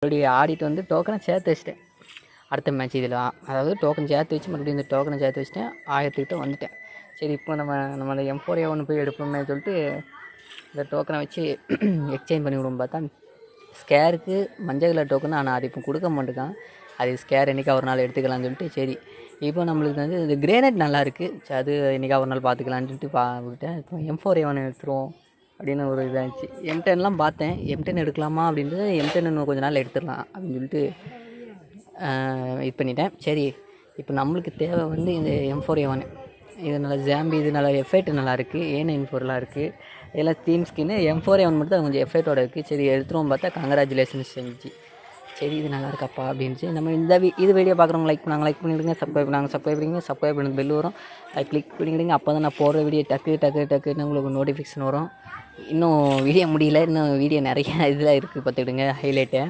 மறுபடியும் ஆடிட்டு வந்து டோக்கனை சேர்த்து வச்சிட்டேன். அடுத்த மேட்ச் இதில் அதாவது டோக்கன் சேர்த்து வச்சு மறுபடியும் இந்த டோக்கனை சேர்த்து வச்சுட்டேன். 1000 வந்துட்டேன். சரி இப்போ நம்மளை M4A1 போய் எடுப்போமே சொல்லிட்டு இந்த டோக்கனை வச்சு எக்ஸ்சேஞ்ச் பண்ணி விடுவோம். பார்த்தா ஸ்கேருக்கு மஞ்சள் கலர் டோக்கன் ஆனால் அது இப்போ கொடுக்க மாட்டேங்கான். அது ஸ்கேர் என்றைக்கா ஒரு நாள் எடுத்துக்கலாம்னு சொல்லிட்டு சரி இப்போ நம்மளுக்கு வந்து இந்த கிரேனைட் நல்லாயிருக்கு. சரி அது என்றைக்கா ஒரு நாள் பார்த்துக்கலான்னு சொல்லிட்டு விட்டேன். இப்போ M4A1 எடுத்துருவோம் அப்படின்னு ஒரு இதாகிடுச்சு. M10 பார்த்தேன். M10 எடுக்கலாமா அப்படின்ட்டு M10 இன்னும் கொஞ்சம் நாள் எடுத்துடலாம் அப்படின்னு சொல்லிட்டு இது பண்ணிட்டேன். சரி இப்போ நம்மளுக்கு தேவை வந்து இந்த M4A1 இது நல்லா ஜாம்பி, இது நல்லா எஃபெக்ட் நல்லாயிருக்கு. A94 இருக்குது. இதெல்லாம் தீம் ஸ்கின்னு. M4A1 மட்டும் தான் கொஞ்சம் எஃபெக்டோட இருக்குது. சரி எடுத்துருவோம் பார்த்தா கங்க்ராச்சுலேஷன்ஸ் செஞ்சு சரி இது நல்லா இருக்காப்பா அப்படின்ச்சு. நம்ம இது வீடியோ பார்க்குறவங்க லைக் பண்ணிவிடுங்க. சப்ஸ்கிரைப் பண்ணி பெல் வரும். அது கிளிக் பண்ணிக்கிடுங்க. அப்போ தான் நான் போடுற வீடியோ டக்குன்னு உங்களுக்கு நோட்டிஃபிகேஷன் வரும். இன்னும் வீடியோ முடியல. இன்னும் வீடியோ நிறைய இதில் இருக்குது பார்த்துக்கிடுங்க ஹைலைட்டு.